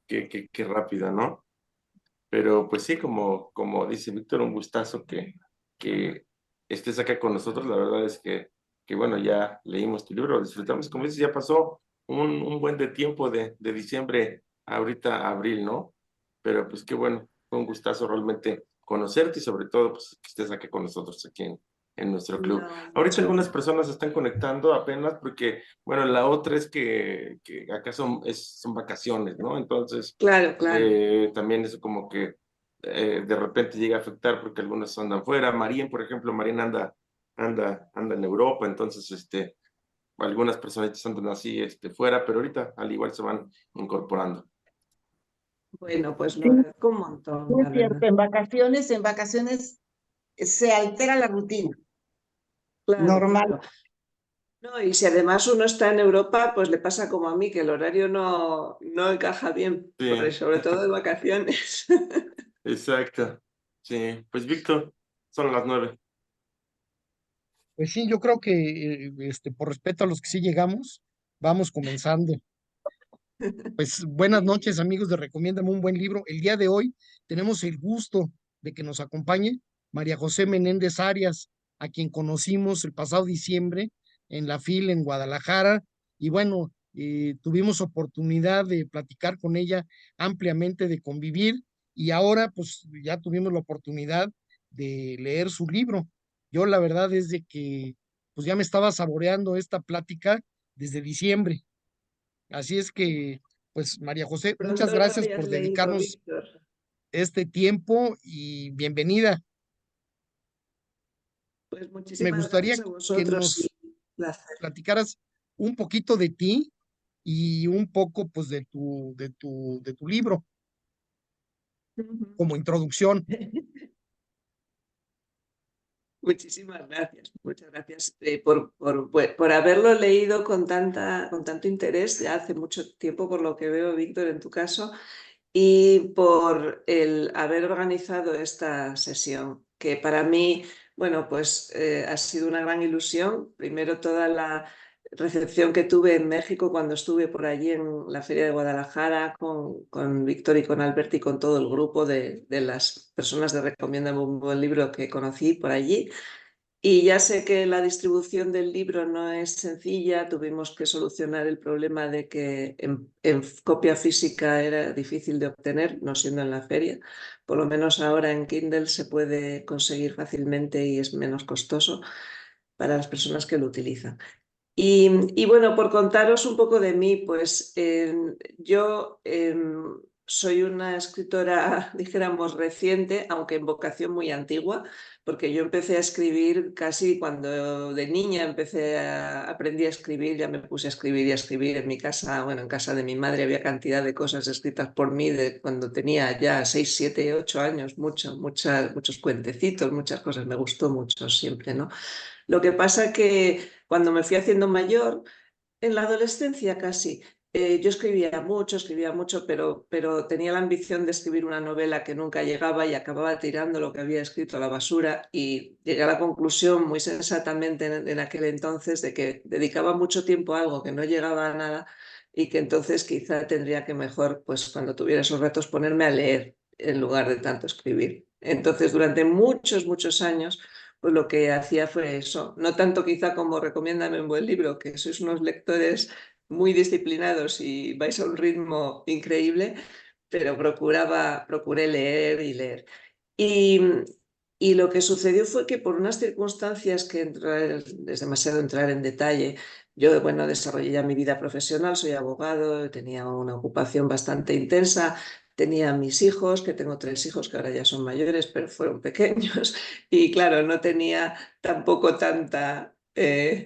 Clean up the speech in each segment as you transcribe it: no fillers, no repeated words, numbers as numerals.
qué rápida, ¿no? Pero pues sí, como dice Víctor, un gustazo que estés acá con nosotros. La verdad es que bueno, ya leímos tu libro, lo disfrutamos. Como dices, ya pasó un buen de tiempo de diciembre ahorita a abril, ¿no? Pero pues qué bueno, fue un gustazo realmente conocerte y sobre todo pues, que estés acá con nosotros aquí en nuestro club. No, Ahorita muchas algunas gracias. personas se están conectando apenas porque, bueno, la otra es que acá son vacaciones, ¿no? Entonces Claro, claro. también eso como que de repente llega a afectar porque algunos andan fuera. Marín, por ejemplo, Marín anda en Europa, entonces algunas personas andan así fuera, pero ahorita al igual se van incorporando. Bueno, pues lo Sí, agradezco un sí montón, es la cierto, verdad. en vacaciones se altera la rutina, Claro, normal. claro. No, y si además uno está en Europa, pues le pasa como a mí, que el horario no encaja bien, Sí, sobre todo de vacaciones. exacto. Sí, pues Víctor, son las 9. Pues sí, yo creo que por respeto a los que sí llegamos, vamos comenzando. Pues buenas noches, amigos de Recomiéndame un buen libro. El día de hoy tenemos el gusto de que nos acompañe María José Menéndez Arias, a quien conocimos el pasado diciembre en la FIL en Guadalajara. Y bueno, tuvimos oportunidad de platicar con ella ampliamente, de convivir, y ahora pues ya tuvimos la oportunidad de leer su libro. Yo la verdad es de que pues ya me estaba saboreando esta plática desde diciembre. Así es que, pues, María José, muchas Pronto lo gracias habías por leído, dedicarnos Víctor. este tiempo y bienvenida. Pues Me muchísimas gustaría gracias a que vosotros y nos un placer. platicaras un poquito de ti y un poco, pues, de tu libro, Ujú. como introducción. Muchísimas gracias, muchas gracias por haberlo leído con tanto interés ya hace mucho tiempo, por lo que veo, Víctor, en tu caso, y por el haber organizado esta sesión, que para mí, bueno, pues ha sido una gran ilusión. Primero, toda la recepción que tuve en México cuando estuve por allí en la Feria de Guadalajara con Víctor y con Albert y con todo el grupo de las personas de Recomiéndame un buen libro que conocí por allí. Y ya sé que la distribución del libro no es sencilla, tuvimos que solucionar el problema de que en copia física era difícil de obtener, no siendo en la feria. Por lo menos ahora en Kindle se puede conseguir fácilmente y es menos costoso para las personas que lo utilizan. Y bueno, por contaros un poco de mí, pues yo soy una escritora, dijéramos, reciente, aunque en vocación muy antigua, porque yo empecé a escribir casi cuando de niña aprendí a escribir, ya me puse a escribir y a escribir en mi casa, bueno, en casa de mi madre había cantidad de cosas escritas por mí de cuando tenía ya 6 7 8 años, muchos cuentecitos, muchas cosas, me gustó mucho siempre, ¿no? Lo que pasa que cuando me fui haciendo mayor, en la adolescencia casi, yo escribía mucho, pero tenía la ambición de escribir una novela que nunca llegaba y acababa tirando lo que había escrito a la basura y llegué a la conclusión muy sensatamente en aquel entonces de que dedicaba mucho tiempo a algo que no llegaba a nada y que entonces quizá tendría que mejor, pues cuando tuviera esos retos, ponerme a leer en lugar de tanto escribir. Entonces, durante muchos años pues lo que hacía fue eso. No tanto quizá como Recomiéndame un buen libro, que sois unos lectores muy disciplinados y vais a un ritmo increíble, pero procuré leer y leer. Y, y lo que sucedió fue que por unas circunstancias que es demasiado entrar en detalle, yo, bueno, desarrollé ya mi vida profesional, soy abogado, tenía una ocupación bastante intensa, tenía mis hijos, que tengo 3 hijos que ahora ya son mayores, pero fueron pequeños, y claro, no tenía tampoco tanta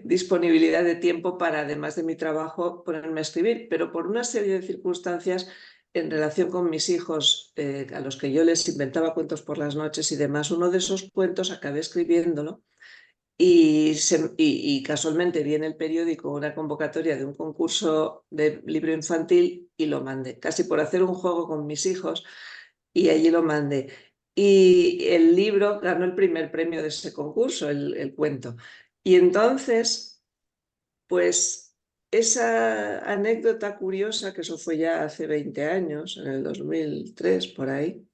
disponibilidad de tiempo para, además de mi trabajo, ponerme a escribir, pero por una serie de circunstancias en relación con mis hijos, a los que yo les inventaba cuentos por las noches y demás, uno de esos cuentos acabé escribiéndolo y casualmente vi en el periódico una convocatoria de un concurso de libro infantil y lo mandé, casi por hacer un juego con mis hijos, y allí lo mandé. Y el libro ganó el primer premio de ese concurso, el cuento. Y entonces, pues esa anécdota curiosa, que eso fue ya hace 20 años, en el 2003, por ahí,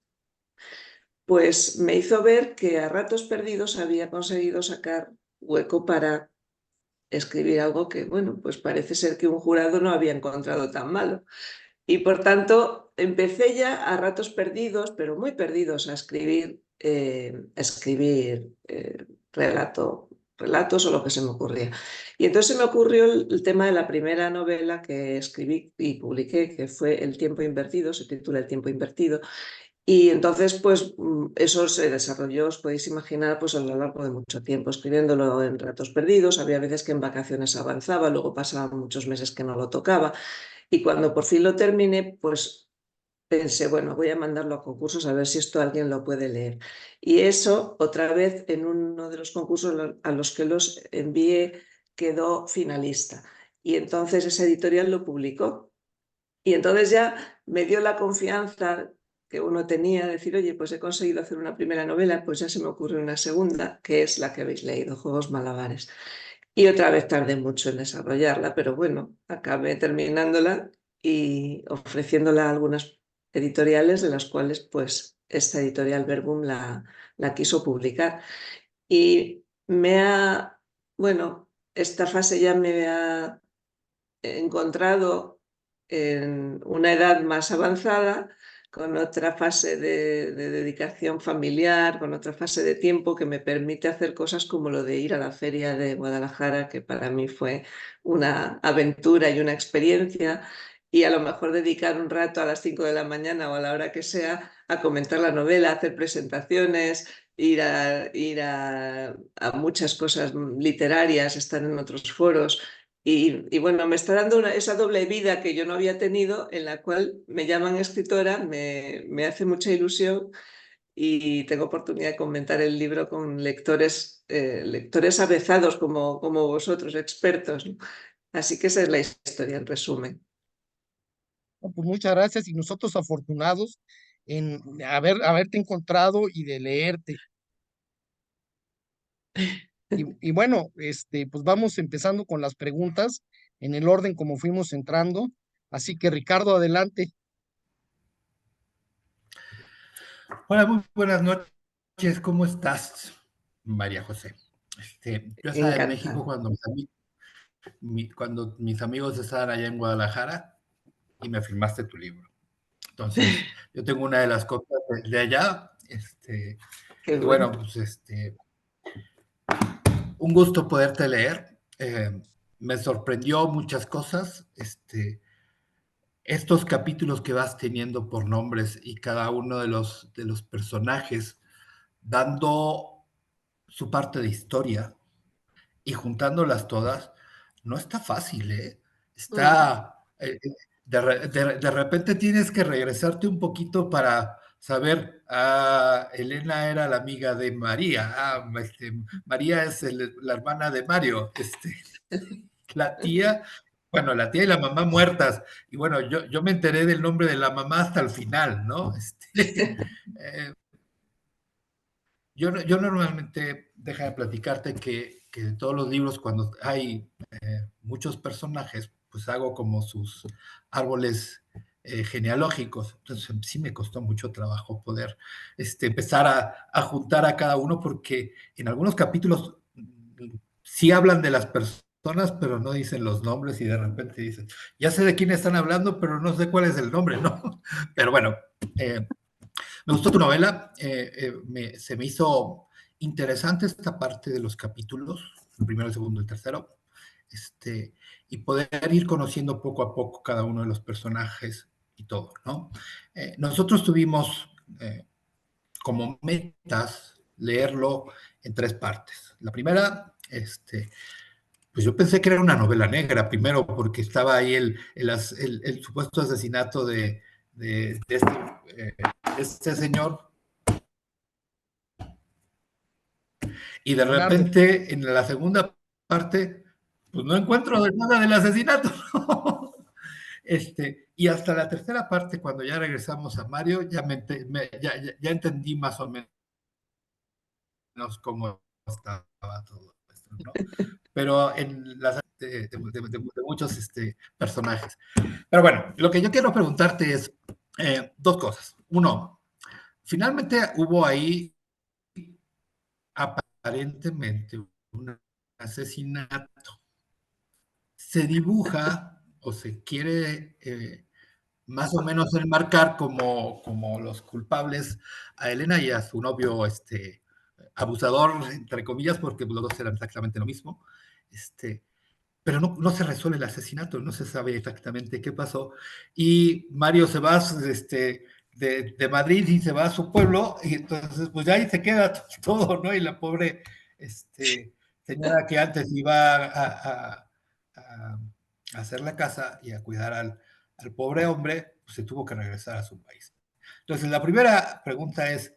pues me hizo ver que a ratos perdidos había conseguido sacar hueco para escribir algo que, bueno, pues parece ser que un jurado no había encontrado tan malo. Y por tanto, empecé ya a ratos perdidos, pero muy perdidos, a escribir relatos o lo que se me ocurría. Y entonces se me ocurrió el tema de la primera novela que escribí y publiqué, que fue El tiempo invertido, se titula El tiempo invertido. Y entonces, pues eso se desarrolló, os podéis imaginar, pues a lo largo de mucho tiempo, escribiéndolo en ratos perdidos. Había veces que en vacaciones avanzaba, luego pasaban muchos meses que no lo tocaba. Y cuando por fin lo terminé, pues pensé, bueno, voy a mandarlo a concursos a ver si esto alguien lo puede leer. Y eso, otra vez, en uno de los concursos a los que los envié, quedó finalista. Y entonces esa editorial lo publicó. Y entonces ya me dio la confianza que uno tenía de decir, oye, pues he conseguido hacer una primera novela, pues ya se me ocurre una segunda, que es la que habéis leído, Juegos Malabares. Y otra vez tardé mucho en desarrollarla, pero bueno, acabé terminándola y ofreciéndola a algunas editoriales, de las cuales pues esta editorial Verbum la quiso publicar. Y bueno, esta fase ya me ha encontrado en una edad más avanzada, con otra fase de dedicación familiar, con otra fase de tiempo que me permite hacer cosas como lo de ir a la feria de Guadalajara, que para mí fue una aventura y una experiencia, y a lo mejor dedicar un rato a las 5 de la mañana o a la hora que sea a comentar la novela, hacer presentaciones, a muchas cosas literarias, estar en otros foros. Y bueno, me está dando esa doble vida que yo no había tenido, en la cual me llaman escritora, me hace mucha ilusión y tengo oportunidad de comentar el libro con lectores avezados como vosotros, expertos, ¿no? Así que esa es la historia en resumen. No, pues muchas gracias y nosotros afortunados en haberte encontrado y de leerte. Y bueno, pues vamos empezando con las preguntas en el orden como fuimos entrando. Así que Ricardo, adelante. Hola, muy buenas noches, ¿cómo estás, María José? Yo estaba en México Encantada. cuando mis amigos estaban allá en Guadalajara y me firmaste tu libro. Entonces, yo tengo una de las copias de allá, Qué y bueno, bueno. pues un gusto poderte leer. Me sorprendió muchas cosas, estos capítulos que vas teniendo por nombres y cada uno de los personajes dando su parte de historia y juntándolas todas, no está fácil, ¿eh? Mm. Está, de repente tienes que regresarte un poquito para saber, Elena era la amiga de María, María es la hermana de Mario, la tía, bueno, la tía y la mamá muertas, y bueno, yo me enteré del nombre de la mamá hasta el final, ¿no? Eh, yo normalmente, deja de platicarte que de todos los libros, cuando hay muchos personajes, pues hago como sus árboles genealógicos. Entonces sí me costó mucho trabajo poder empezar a juntar a cada uno, porque en algunos capítulos sí hablan de las personas, pero no dicen los nombres y de repente dicen, ya sé de quién están hablando, pero no sé cuál es el nombre, ¿no? Pero bueno, me gustó tu novela, se me hizo interesante esta parte de los capítulos, el primero, el segundo, el tercero, y poder ir conociendo poco a poco cada uno de los personajes y todo, ¿no? Nosotros tuvimos como metas leerlo en 3 partes. La primera, pues yo pensé que era una novela negra, primero porque estaba ahí el supuesto asesinato de este señor, y de Leonardo. repente en la segunda parte, pues no encuentro nada del asesinato. Y hasta la tercera parte, cuando ya regresamos a Mario, ya entendí más o menos cómo estaba todo esto, ¿no? Pero en las de muchos personajes. Pero bueno, lo que yo quiero preguntarte es dos cosas. Uno, finalmente hubo ahí aparentemente un asesinato. Se dibuja o se quiere más o menos enmarcar como los culpables a Elena y a su novio abusador, entre comillas, porque los dos eran exactamente lo mismo. Pero no se resuelve el asesinato, no se sabe exactamente qué pasó. Y Mario se va de Madrid y se va a su pueblo, y entonces pues ya ahí se queda todo, ¿no? Y la pobre señora que antes iba a hacer la casa y a cuidar al pobre hombre, pues se tuvo que regresar a su país. Entonces, la primera pregunta es,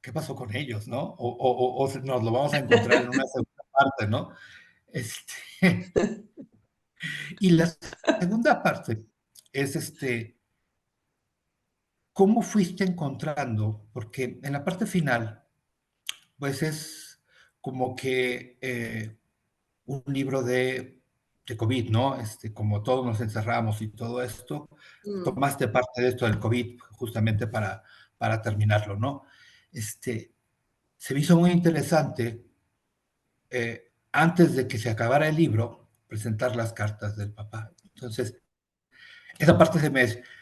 ¿qué pasó con ellos, no? O nos lo vamos a encontrar en una segunda parte, ¿no? Y la segunda parte es ¿cómo fuiste encontrando? Porque en la parte final, pues es como que un libro de COVID, ¿no? Como todos nos encerramos y todo esto, tomaste parte de esto del COVID justamente para terminarlo, ¿no? Se me hizo muy interesante, antes de que se acabara el libro, presentar las cartas del papá. Entonces, esa parte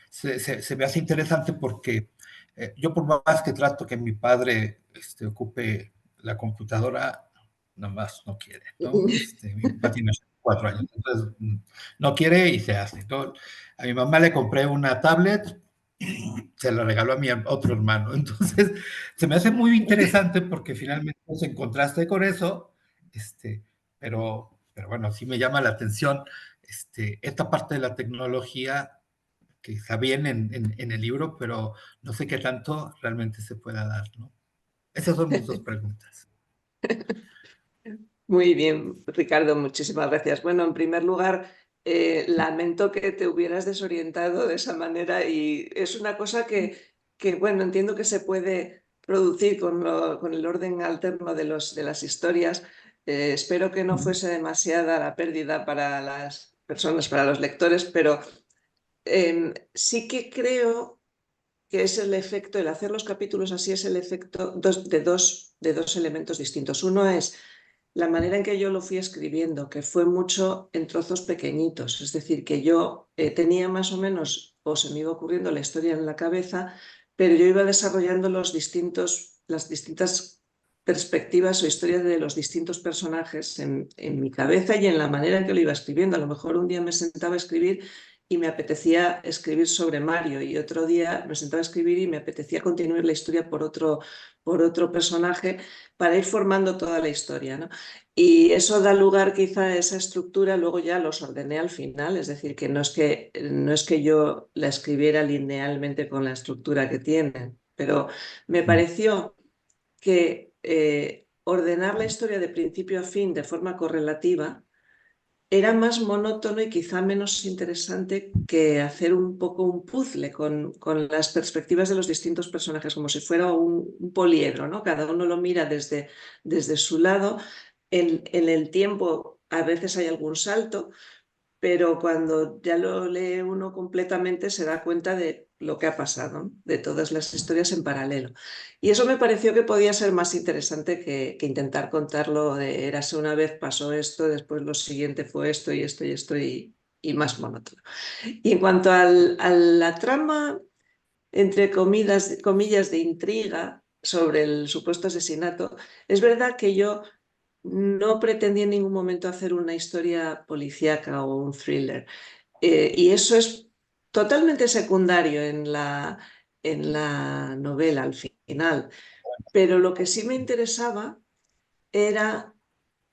se me hace interesante porque yo por más que trato que mi padre ocupe la computadora, nomás no quiere, ¿no? Mi papá tiene 4 años, entonces no quiere y se hace, ¿no? A mi mamá le compré una tablet, se la regaló a mi otro hermano, entonces se me hace muy interesante porque finalmente nos encontraste con eso, pero bueno, sí me llama la atención esta parte de la tecnología que está bien en el libro, pero no sé qué tanto realmente se pueda dar, ¿no? Esas son mis dos preguntas. Muy bien, Ricardo, muchísimas gracias. Bueno, en primer lugar, lamento que te hubieras desorientado de esa manera y es una cosa bueno, entiendo que se puede producir con el orden alterno de las historias. Espero que no fuese demasiada la pérdida para las personas, para los lectores, pero sí que creo que es el efecto, el hacer los capítulos así es el efecto de dos elementos distintos. Uno es la manera en que yo lo fui escribiendo, que fue mucho en trozos pequeñitos, es decir, que yo tenía más o menos, o se me iba ocurriendo la historia en la cabeza, pero yo iba desarrollando las distintas perspectivas o historias de los distintos personajes en mi cabeza y en la manera en que lo iba escribiendo. A lo mejor un día me sentaba a escribir y me apetecía escribir sobre Mario y otro día me sentaba a escribir y me apetecía continuar la historia por otro personaje para ir formando toda la historia, ¿no? Y eso da lugar quizá a esa estructura, luego ya los ordené al final, es decir, que no es que yo la escribiera linealmente con la estructura que tienen, pero me pareció que ordenar la historia de principio a fin de forma correlativa era más monótono y quizá menos interesante que hacer un poco un puzzle con las perspectivas de los distintos personajes, como si fuera un poliedro, ¿no? Cada uno lo mira desde su lado. En el tiempo a veces hay algún salto, pero cuando ya lo lee uno completamente se da cuenta de lo que ha pasado, ¿no? De todas las historias en paralelo. Y eso me pareció que podía ser más interesante que intentar contarlo de érase una vez, pasó esto, después lo siguiente fue esto y esto y esto y más monótono. Y en cuanto a la trama, entre comillas, de intriga sobre el supuesto asesinato, es verdad que yo no pretendí en ningún momento hacer una historia policíaca o un thriller. Y eso es totalmente secundario en la novela al final. Pero lo que sí me interesaba era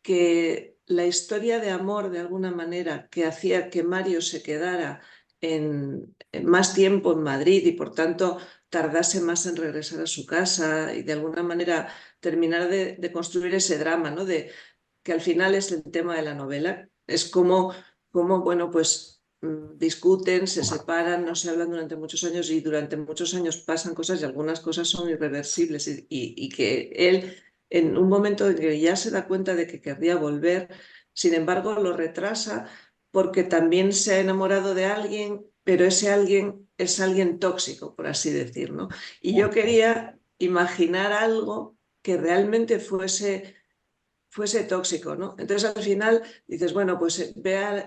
que la historia de amor, de alguna manera, que hacía que Mario se quedara en más tiempo en Madrid y por tanto tardase más en regresar a su casa y de alguna manera terminar de construir ese drama, ¿no? Que al final es el tema de la novela. Es como bueno, pues discuten, se separan, no se hablan durante muchos años y durante muchos años pasan cosas y algunas cosas son irreversibles y que él en un momento en que ya se da cuenta de que querría volver, sin embargo lo retrasa porque también se ha enamorado de alguien, pero ese alguien es alguien tóxico, por así decir, ¿no? Y yo quería imaginar algo que realmente fuese tóxico, ¿no? Entonces al final dices, bueno, pues ve a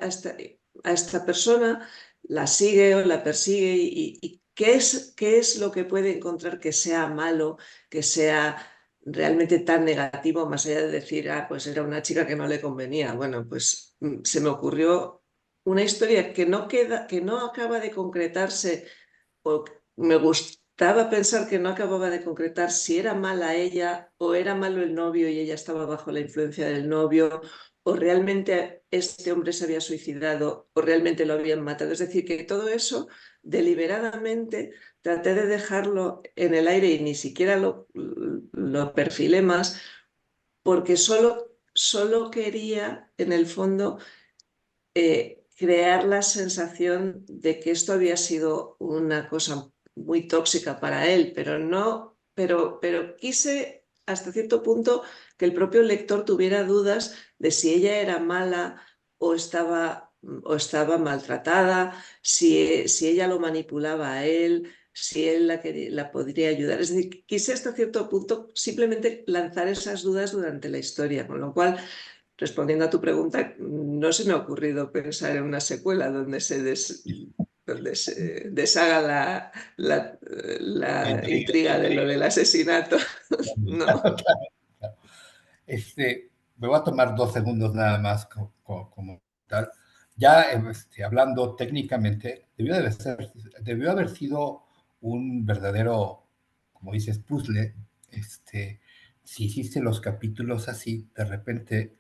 esta persona, la sigue o la persigue y qué es lo que puede encontrar que sea malo, que sea realmente tan negativo, más allá de decir, ah, pues era una chica que no le convenía. Bueno, pues se me ocurrió una historia que no queda, que no acaba de concretarse, o me gustaba pensar que no acababa de concretar si era mala ella o era malo el novio y ella estaba bajo la influencia del novio, o realmente este hombre se había suicidado o realmente lo habían matado. Es decir, que todo eso deliberadamente traté de dejarlo en el aire y ni siquiera lo perfilé más porque solo quería en el fondo crear la sensación de que esto había sido una cosa muy tóxica para él, pero no, pero quise hasta cierto punto que el propio lector tuviera dudas de si ella era mala o estaba maltratada, si ella lo manipulaba a él, si él la podría ayudar. Es decir, quise hasta cierto punto simplemente lanzar esas dudas durante la historia, con lo cual respondiendo a tu pregunta, no se me ha ocurrido pensar en una secuela donde se deshaga la Intriga. intriga de lo del asesinato. No. Me voy a tomar 2 segundos nada más como tal. Ya hablando técnicamente, debió haber sido un verdadero, como dices, puzzle. Si hiciste los capítulos así, de repente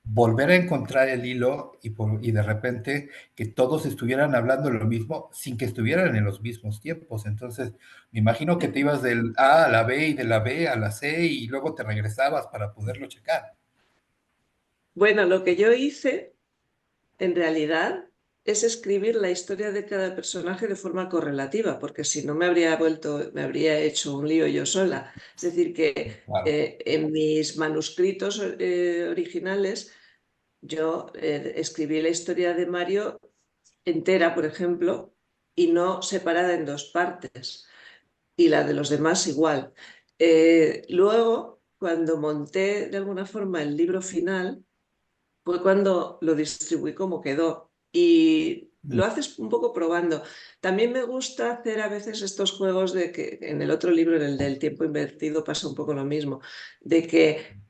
volver a encontrar el hilo y de repente que todos estuvieran hablando lo mismo sin que estuvieran en los mismos tiempos. Entonces, me imagino que te ibas del A a la B y de la B a la C y luego te regresabas para poderlo checar. Bueno, lo que yo hice en realidad es escribir la historia de cada personaje de forma correlativa, porque si no me habría hecho un lío yo sola. Es decir, que Claro. en mis manuscritos originales yo escribí la historia de Mario entera, por ejemplo, y no separada en dos partes, y la de los demás igual. Luego, cuando monté de alguna forma el libro final, fue cuando lo distribuí como quedó. Y lo haces un poco probando. También me gusta hacer a veces estos juegos de que en el otro libro, en el del tiempo invertido, pasa un poco lo mismo, de que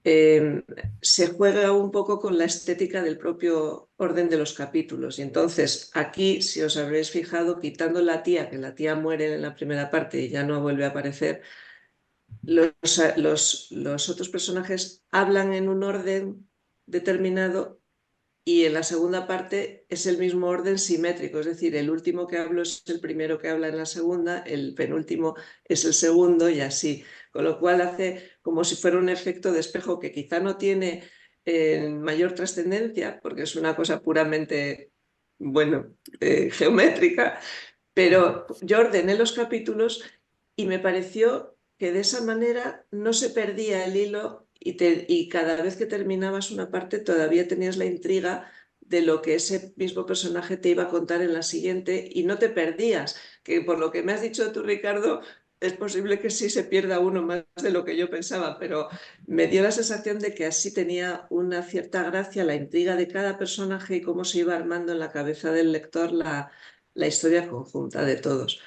se juega un poco con la estética del propio orden de los capítulos. Y entonces aquí, si os habréis fijado, quitando la tía, que la tía muere en la primera parte y ya no vuelve a aparecer, los otros personajes hablan en un orden determinado y en la segunda parte es el mismo orden simétrico, es decir, el último que hablo es el primero que habla en la segunda, el penúltimo es el segundo y así, con lo cual hace como si fuera un efecto de espejo que quizá no tiene mayor trascendencia, porque es una cosa puramente, bueno, geométrica, pero yo ordené los capítulos y me pareció que de esa manera no se perdía el hilo y cada vez que terminabas una parte todavía tenías la intriga de lo que ese mismo personaje te iba a contar en la siguiente y no te perdías, que por lo que me has dicho tú, Ricardo, es posible que sí se pierda uno más de lo que yo pensaba, pero me dio la sensación de que así tenía una cierta gracia la intriga de cada personaje y cómo se iba armando en la cabeza del lector la historia conjunta de todos.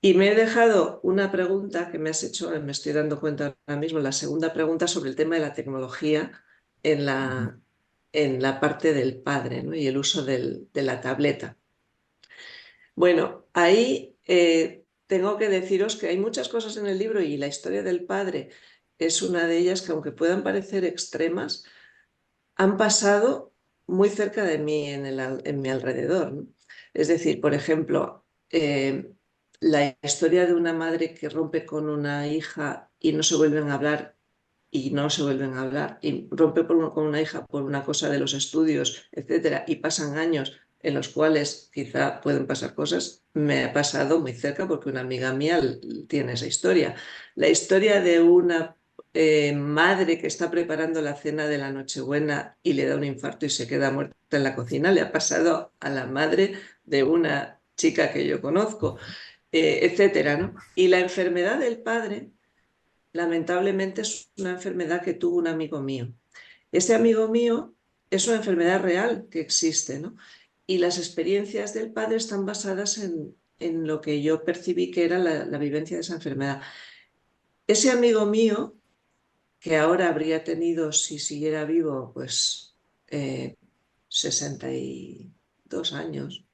Y me he dejado una pregunta que me has hecho, me estoy dando cuenta ahora mismo, la segunda pregunta sobre el tema de la tecnología en la parte del padre, ¿no? Y el uso de la tableta. Bueno, ahí tengo que deciros que hay muchas cosas en el libro y la historia del padre es una de ellas que aunque puedan parecer extremas, han pasado muy cerca de mí en mi alrededor, ¿no? Es decir, por ejemplo, la historia de una madre que rompe con una hija y no se vuelven a hablar y no se vuelven a hablar y rompe con una hija por una cosa de los estudios, etcétera, y pasan años en los cuales quizá pueden pasar cosas, me ha pasado muy cerca porque una amiga mía tiene esa historia. La historia de una madre que está preparando la cena de la Nochebuena y le da un infarto y se queda muerta en la cocina, le ha pasado a la madre de una chica que yo conozco, etcétera, ¿no? Y la enfermedad del padre, lamentablemente, es una enfermedad que tuvo un amigo mío. Ese amigo mío es una enfermedad real que existe, ¿no? Y las experiencias del padre están basadas en lo que yo percibí que era la vivencia de esa enfermedad. Ese amigo mío, que ahora habría tenido, si siguiera vivo, pues 62 años,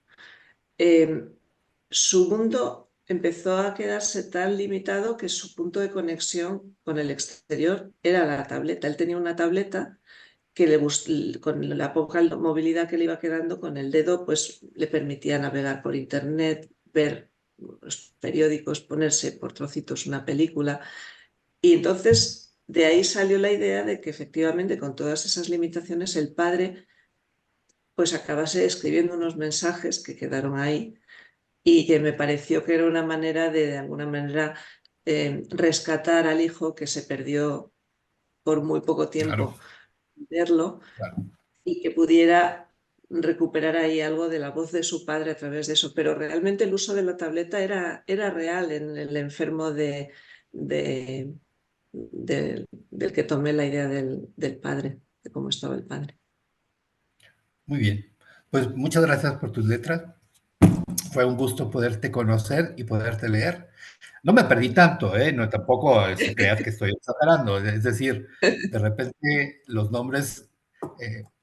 eh, su mundo empezó a quedarse tan limitado que su punto de conexión con el exterior era la tableta. Él tenía una tableta que con la poca movilidad que le iba quedando con el dedo, pues le permitía navegar por internet, ver los periódicos, ponerse por trocitos una película. Y entonces de ahí salió la idea de que efectivamente con todas esas limitaciones el padre pues acabase escribiendo unos mensajes que quedaron ahí y que me pareció que era una manera de alguna manera, rescatar al hijo que se perdió por muy poco Claro, tiempo verlo claro. y que pudiera recuperar ahí algo de la voz de su padre a través de eso. Pero realmente el uso de la tableta era real en el enfermo del que tomé la idea del padre, de cómo estaba el padre. Muy bien. Pues muchas gracias por tus letras. Fue un gusto poderte conocer y poderte leer. No me perdí tanto, ¿eh? No, tampoco creas que estoy exagerando. Es decir, de repente los nombres,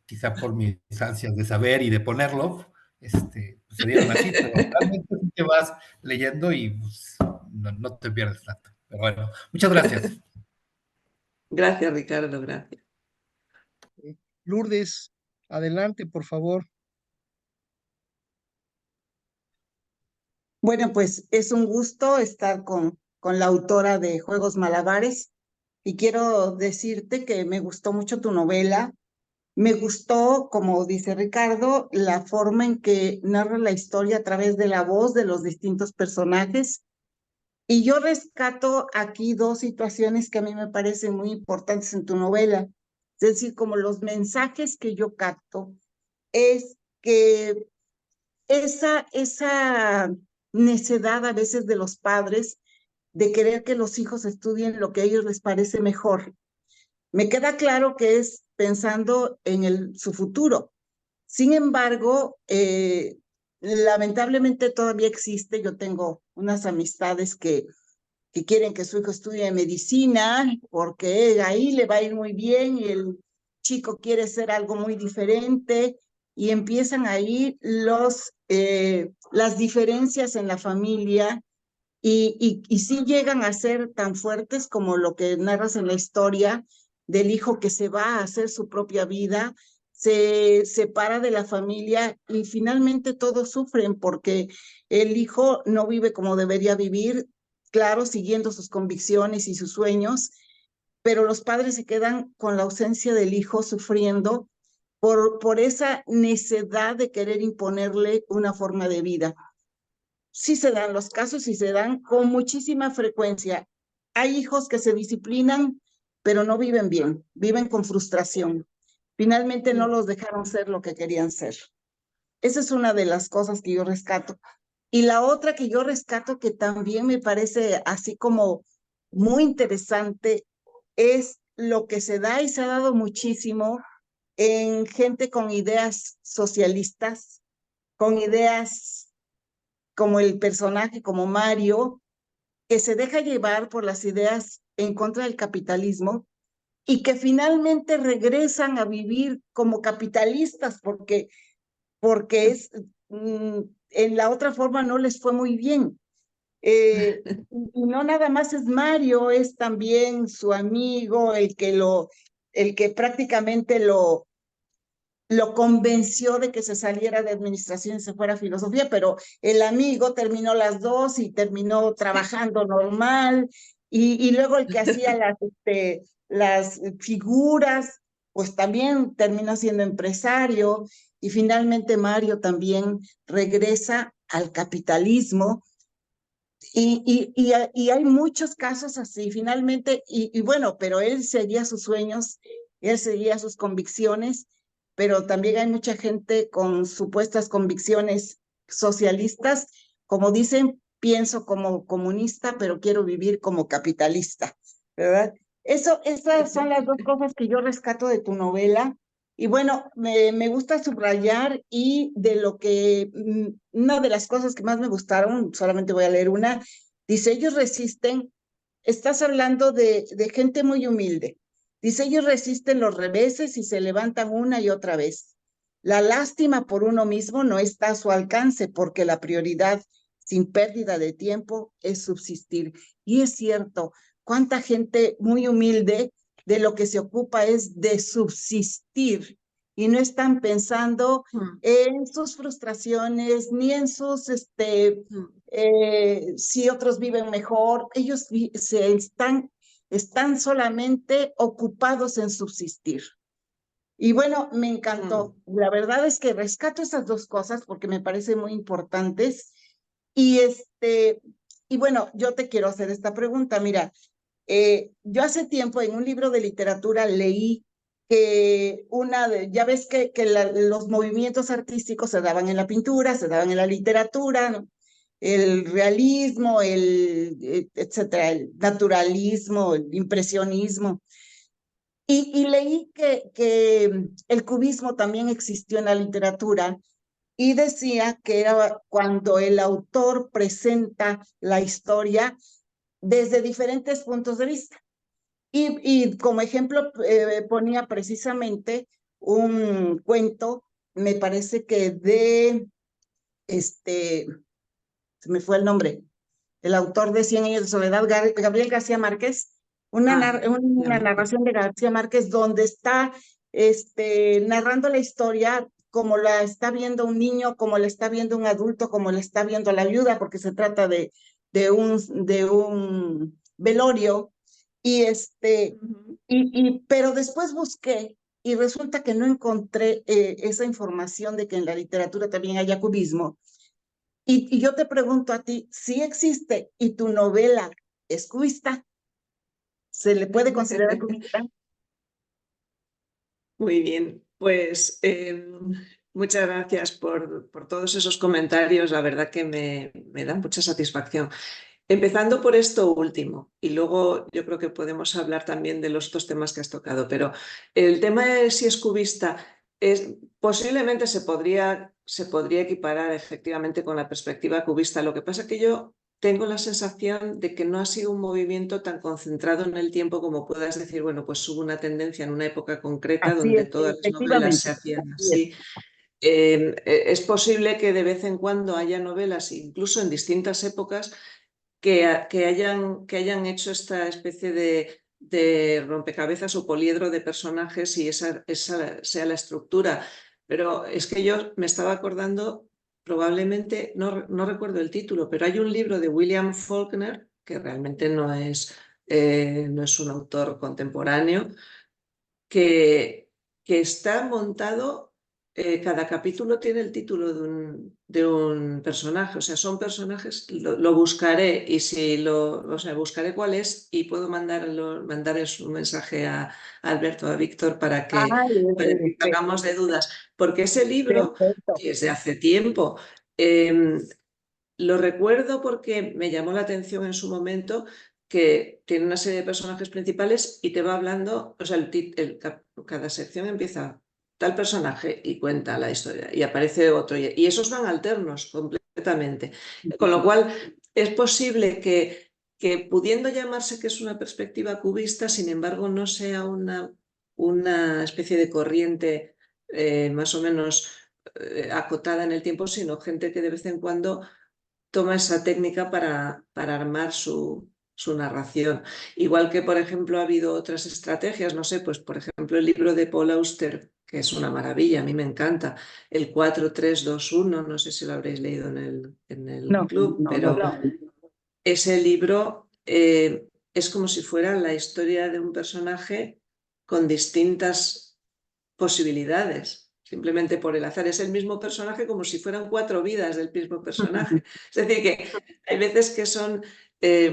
quizá por mis ansias de saber y de ponerlo, pues se dieron así, pero realmente sí te vas leyendo y pues, no te pierdes tanto. Pero bueno, muchas gracias. Gracias, Ricardo, gracias. Lourdes, adelante, por favor. Bueno, pues es un gusto estar con la autora de Juegos Malabares y quiero decirte que me gustó mucho tu novela. Me gustó, como dice Ricardo, la forma en que narra la historia a través de la voz de los distintos personajes. Y yo rescato aquí dos situaciones que a mí me parecen muy importantes en tu novela. Es decir, como los mensajes que yo capto, es que esa necedad a veces de los padres de querer que los hijos estudien lo que a ellos les parece mejor. Me queda claro que es pensando en su futuro. Sin embargo, lamentablemente todavía existe, yo tengo unas amistades que quieren que su hijo estudie medicina porque ahí le va a ir muy bien y el chico quiere ser algo muy diferente y empiezan ahí las diferencias en la familia y sí llegan a ser tan fuertes como lo que narras en la historia del hijo que se va a hacer su propia vida, se separa de la familia y finalmente todos sufren porque el hijo no vive como debería vivir, claro, siguiendo sus convicciones y sus sueños, pero los padres se quedan con la ausencia del hijo sufriendo por esa necedad de querer imponerle una forma de vida. Sí se dan los casos y se dan con muchísima frecuencia. Hay hijos que se disciplinan, pero no viven bien, viven con frustración. Finalmente no los dejaron ser lo que querían ser. Esa es una de las cosas que yo rescato. Y la otra que yo rescato que también me parece así como muy interesante es lo que se da y se ha dado muchísimo en gente con ideas socialistas, con ideas como el personaje, como Mario, que se deja llevar por las ideas en contra del capitalismo y que finalmente regresan a vivir como capitalistas porque en la otra forma no les fue muy bien. Y no nada más es Mario, es también su amigo, el que prácticamente lo convenció de que se saliera de administración y se fuera a filosofía, pero el amigo terminó las dos y terminó trabajando normal, y luego el que hacía las figuras, pues también terminó siendo empresario, y finalmente Mario también regresa al capitalismo, Y hay muchos casos así, finalmente, y bueno, pero él seguía sus sueños, él seguía sus convicciones, pero también hay mucha gente con supuestas convicciones socialistas, como dicen, pienso como comunista, pero quiero vivir como capitalista, ¿verdad? Esas son las dos cosas que yo rescato de tu novela. Y bueno, me gusta subrayar y de lo que, una de las cosas que más me gustaron, solamente voy a leer una, dice, ellos resisten, estás hablando de gente muy humilde, dice, ellos resisten los reveses y se levantan una y otra vez. La lástima por uno mismo no está a su alcance porque la prioridad, sin pérdida de tiempo, es subsistir. Y es cierto, cuánta gente muy humilde de lo que se ocupa es de subsistir y no están pensando en sus frustraciones ni en sus, si otros viven mejor. Ellos están solamente ocupados en subsistir. Y bueno, me encantó. La verdad es que rescato esas dos cosas porque me parecen muy importantes. Y y bueno, yo te quiero hacer esta pregunta. Mira, yo hace tiempo en un libro de literatura leí que ya ves que los movimientos artísticos se daban en la pintura, se daban en la literatura, ¿no? El realismo, etcétera, el naturalismo, el impresionismo. Y leí que el cubismo también existió en la literatura y decía que era cuando el autor presenta la historia desde diferentes puntos de vista. Y como ejemplo ponía precisamente un cuento, me parece que se me fue el nombre, el autor de 100 años de soledad, Gabriel García Márquez, una narración de García Márquez donde está narrando la historia como la está viendo un niño, como la está viendo un adulto, como la está viendo la viuda, porque se trata de un velorio. Pero después busqué y resulta que no encontré esa información de que en la literatura también haya cubismo. Y yo te pregunto a ti, ¿sí existe y tu novela es cubista? ¿Se le puede considerar cubista? Muy bien, pues muchas gracias por todos esos comentarios, la verdad que me da mucha satisfacción. Empezando por esto último, y luego yo creo que podemos hablar también de los otros temas que has tocado, pero el tema de si es cubista, posiblemente se podría equiparar efectivamente con la perspectiva cubista. Lo que pasa es que yo tengo la sensación de que no ha sido un movimiento tan concentrado en el tiempo como puedas decir, bueno, pues hubo una tendencia en una época concreta Así donde es, todas las novelas se efectivamente. hacían Así así. Es posible que de vez en cuando haya novelas, incluso en distintas épocas, que hayan hecho esta especie de rompecabezas o poliedro de personajes y esa sea la estructura. Pero es que yo me estaba acordando, probablemente, no recuerdo el título, pero hay un libro de William Faulkner, que realmente no es un autor contemporáneo, que está montado, cada capítulo tiene el título de un personaje, o sea, son personajes, lo buscaré y buscaré cuál es y puedo mandarles un mensaje a Alberto, a Víctor, para que hagamos de dudas, porque ese libro, perfecto. que es de hace tiempo, lo recuerdo porque me llamó la atención en su momento que tiene una serie de personajes principales y te va hablando, o sea, cada sección empieza tal personaje y cuenta la historia y aparece otro y esos van alternos completamente. Con lo cual es posible que pudiendo llamarse que es una perspectiva cubista, sin embargo no sea una especie de corriente más o menos acotada en el tiempo, sino gente que de vez en cuando toma esa técnica para armar su narración. Igual que, por ejemplo, ha habido otras estrategias, no sé, pues por ejemplo el libro de Paul Auster, que es una maravilla, a mí me encanta, el 4-3-2-1, no sé si lo habréis leído en el club, pero ese libro es como si fuera la historia de un personaje con distintas posibilidades. O simplemente por el azar. Es el mismo personaje como si fueran 4 vidas del mismo personaje. Es decir, que hay veces que son,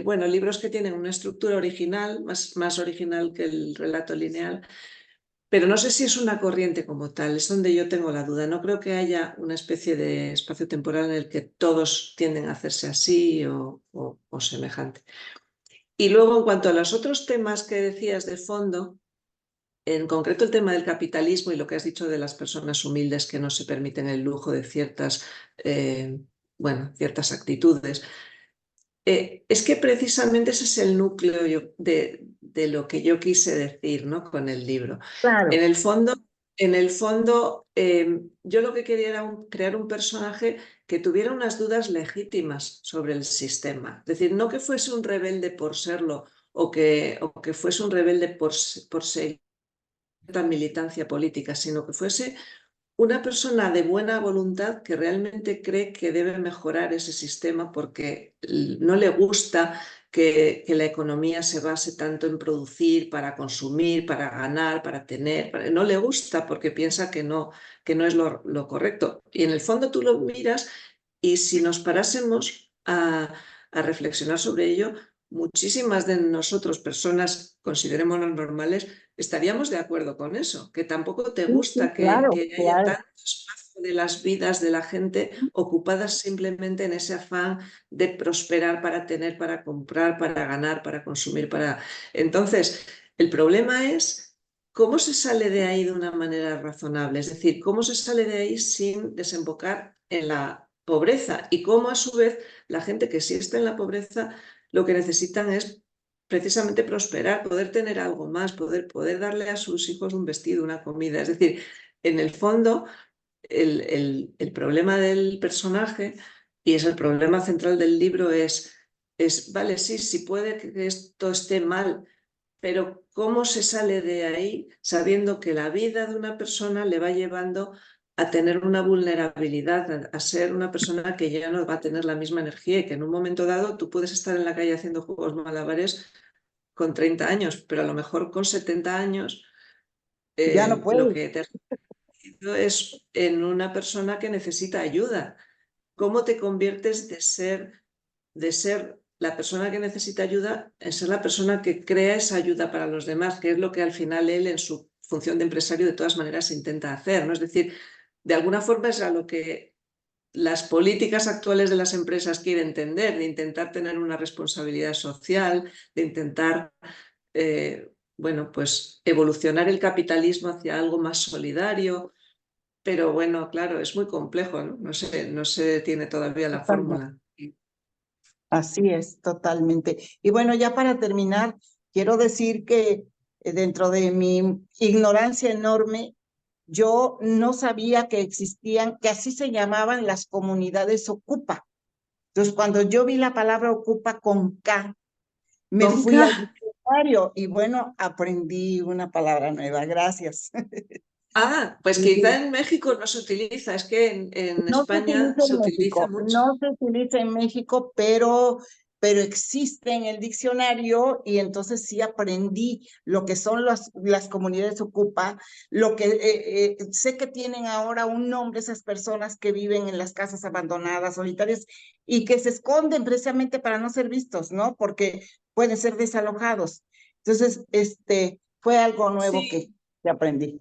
bueno, libros que tienen una estructura original, más original que el relato lineal, pero no sé si es una corriente como tal, es donde yo tengo la duda. No creo que haya una especie de espacio temporal en el que todos tienden a hacerse así o semejante. Y luego, en cuanto a los otros temas que decías de fondo, en concreto el tema del capitalismo y lo que has dicho de las personas humildes que no se permiten el lujo de ciertas, bueno, ciertas actitudes. Es que precisamente ese es el núcleo de lo que yo quise decir, ¿no? Con el libro. Claro, En el fondo yo lo que quería era crear un personaje que tuviera unas dudas legítimas sobre el sistema. Es decir, no que fuese un rebelde por serlo o que fuese un rebelde por seguir militancia política, sino que fuese una persona de buena voluntad que realmente cree que debe mejorar ese sistema porque no le gusta que la economía se base tanto en producir, para consumir, para ganar, para tener. No le gusta porque piensa que no es lo correcto. Y en el fondo tú lo miras y si nos parásemos a reflexionar sobre ello, muchísimas de nosotros, personas, considerémonos normales, estaríamos de acuerdo con eso, que tampoco te sí, sí, gusta claro, que haya claro. tanto espacio de las vidas de la gente ocupadas simplemente en ese afán de prosperar para tener, para comprar, para ganar, para consumir, para... Entonces, el problema es cómo se sale de ahí de una manera razonable, es decir, cómo se sale de ahí sin desembocar en la pobreza y cómo a su vez la gente que sí está en la pobreza lo que necesitan es precisamente prosperar, poder tener algo más, poder darle a sus hijos un vestido, una comida. Es decir, en el fondo, el problema del personaje, y es el problema central del libro, vale, sí puede que esto esté mal, pero ¿cómo se sale de ahí sabiendo que la vida de una persona le va llevando a tener una vulnerabilidad, a ser una persona que ya no va a tener la misma energía y que en un momento dado tú puedes estar en la calle haciendo juegos malabares con 30 años, pero a lo mejor con 70 años Ya no lo puedo. que te has convertido es en una persona que necesita ayuda. ¿Cómo te conviertes de ser la persona que necesita ayuda en ser la persona que crea esa ayuda para los demás, que es lo que al final él en su función de empresario de todas maneras intenta hacer, ¿no? Es decir, de alguna forma es a lo que las políticas actuales de las empresas quieren tender, de intentar tener una responsabilidad social, de intentar, bueno, pues evolucionar el capitalismo hacia algo más solidario, pero bueno, claro, es muy complejo, ¿no? No se tiene todavía la Totalmente. fórmula. Así es, totalmente. Y bueno, ya para terminar, quiero decir que dentro de mi ignorancia enorme, yo no sabía que existían, que así se llamaban las comunidades Ocupa. Entonces, cuando yo vi la palabra Ocupa con K, me Con fui al K. diccionario y bueno, aprendí una palabra nueva. Gracias. Ah, pues quizá en México no se utiliza, es que en No se España utiliza se en utiliza México, mucho. no se utiliza en México, pero existe en el diccionario y entonces sí aprendí lo que son las comunidades Ocupa, lo que sé que tienen ahora un nombre esas personas que viven en las casas abandonadas, solitarias y que se esconden precisamente para no ser vistos, ¿no? Porque pueden ser desalojados. Entonces, fue algo nuevo Sí, que aprendí.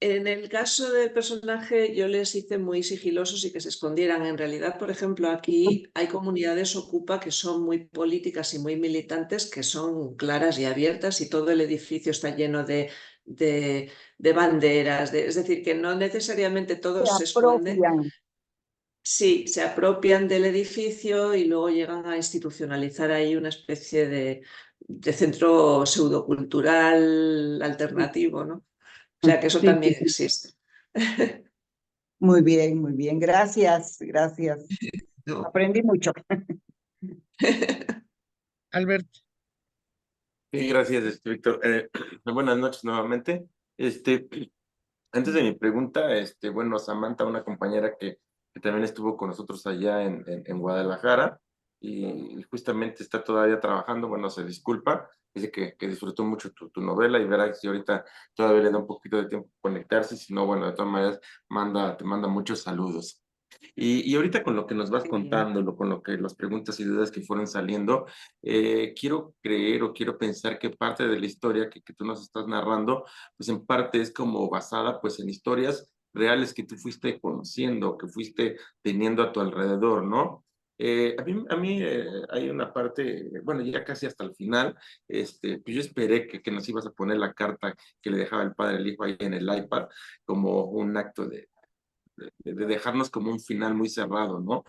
en el caso del personaje yo les hice muy sigilosos y que se escondieran. En realidad, por ejemplo, aquí hay comunidades Ocupa que son muy políticas y muy militantes, que son claras y abiertas y todo el edificio está lleno de banderas. Es decir, que no necesariamente Se todos se esconden. apropian. Sí, se apropian del edificio y luego llegan a institucionalizar ahí una especie de centro pseudocultural alternativo, ¿no? O sea que eso Sí, sí, también sí. existe. Muy bien, muy bien. Gracias, gracias. No. Aprendí mucho. Albert, Sí, gracias, Víctor. Buenas noches nuevamente. Antes de mi pregunta, bueno, Samantha, una compañera que también estuvo con nosotros allá en Guadalajara, y justamente está todavía trabajando, bueno, se disculpa, dice que disfrutó mucho tu novela y verá que si ahorita todavía le da un poquito de tiempo conectarse, si no, bueno, de todas maneras te manda muchos saludos. Y ahorita con lo que nos vas Qué bien. contando, con lo que las preguntas y dudas que fueron saliendo, quiero creer o quiero pensar que parte de la historia que tú nos estás narrando, pues en parte es como basada pues en historias reales que tú fuiste conociendo, que fuiste teniendo a tu alrededor, ¿no? A mí hay una parte, bueno, ya casi hasta el final, pues yo esperé que nos ibas a poner la carta que le dejaba el padre al hijo ahí en el iPad como un acto de dejarnos como un final muy cerrado, ¿no?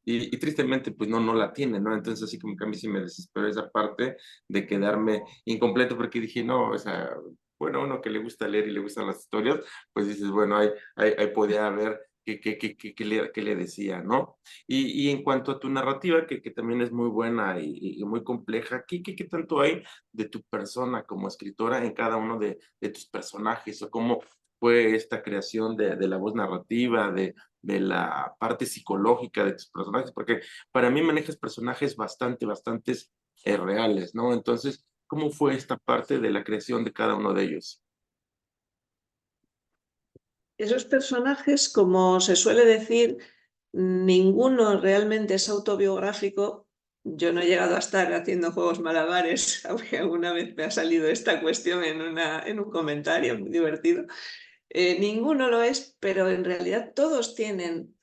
Y tristemente, pues no la tiene, ¿no? Entonces, así como que a mí sí me desesperó esa parte de quedarme incompleto, porque dije, no, o sea, bueno, uno que le gusta leer y le gustan las historias, pues dices, bueno, ahí podía haber qué le decía, ¿no? Y en cuanto a tu narrativa, que también es muy buena y muy compleja, ¿qué tanto hay de tu persona como escritora en cada uno de tus personajes? ¿O cómo fue esta creación de la voz narrativa, de la parte psicológica de tus personajes? Porque para mí manejas personajes bastantes reales, ¿no? Entonces, ¿cómo fue esta parte de la creación de cada uno de ellos? Esos personajes, como se suele decir, ninguno realmente es autobiográfico. Yo no he llegado a estar haciendo juegos malabares, aunque alguna vez me ha salido esta cuestión en un comentario muy divertido. Ninguno lo es, pero en realidad todos tienen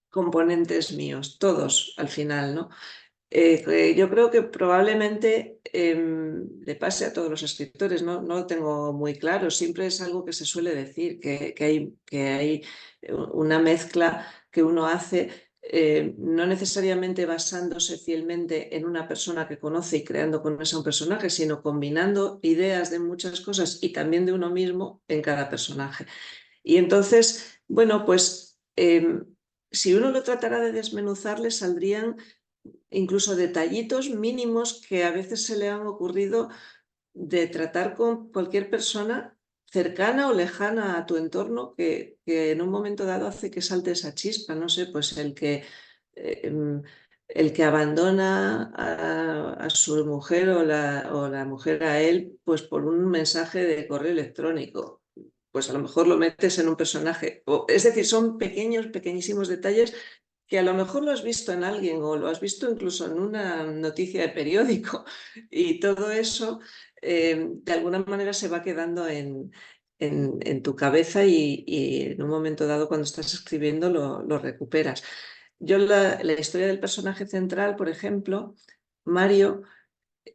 componentes míos, todos al final, ¿no? Yo creo que probablemente le pase a todos los escritores, ¿no? No lo tengo muy claro, siempre es algo que se suele decir, que hay una mezcla que uno hace, no necesariamente basándose fielmente en una persona que conoce y creando con esa un personaje, sino combinando ideas de muchas cosas y también de uno mismo en cada personaje. Y entonces, bueno, pues si uno lo tratara de desmenuzar, le saldrían incluso detallitos mínimos que a veces se le han ocurrido de tratar con cualquier persona cercana o lejana a tu entorno que en un momento dado hace que salte esa chispa, no sé, pues eh, mm, el que abandona a su mujer o la mujer a él, pues por un mensaje de correo electrónico. Pues a lo mejor lo metes en un personaje. Es decir, son pequeños, pequeñísimos detalles que a lo mejor lo has visto en alguien o lo has visto incluso en una noticia de periódico y todo eso de alguna manera se va quedando en tu cabeza y en un momento dado cuando estás escribiendo lo recuperas. Yo la historia del personaje central, por ejemplo, Mario,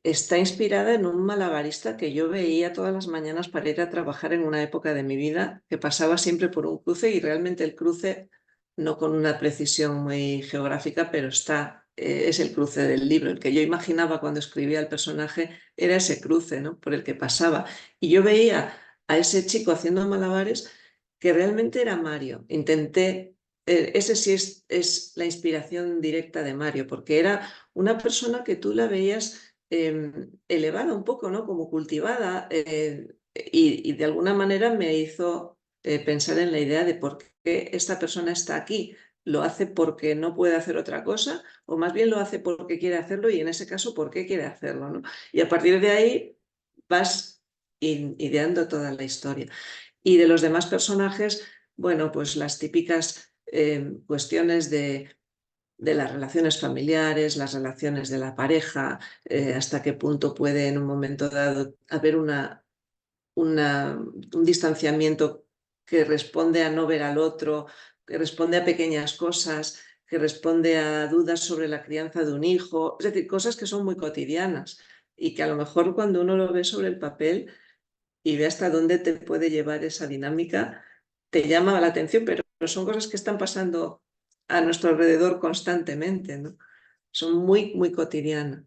está inspirada en un malabarista que yo veía todas las mañanas para ir a trabajar en una época de mi vida, que pasaba siempre por un cruce y realmente el cruce, no con una precisión muy geográfica, pero es el cruce del libro. El que yo imaginaba cuando escribía el personaje era ese cruce, ¿no? Por el que pasaba. Y yo veía a ese chico haciendo malabares que realmente era Mario. Intenté, ese sí es la inspiración directa de Mario, porque era una persona que tú la veías elevada un poco, ¿no? Como cultivada, y de alguna manera me hizo pensar en la idea de por qué esta persona está aquí. ¿Lo hace porque no puede hacer otra cosa? O más bien lo hace porque quiere hacerlo y en ese caso, ¿por qué quiere hacerlo? ¿No? Y a partir de ahí vas ideando toda la historia. Y de los demás personajes, bueno, pues las típicas cuestiones de las relaciones familiares, las relaciones de la pareja, hasta qué punto puede en un momento dado haber un distanciamiento que responde a no ver al otro, que responde a pequeñas cosas, que responde a dudas sobre la crianza de un hijo, es decir, cosas que son muy cotidianas y que a lo mejor cuando uno lo ve sobre el papel y ve hasta dónde te puede llevar esa dinámica, te llama la atención, pero son cosas que están pasando a nuestro alrededor constantemente, ¿no? Son muy cotidianas.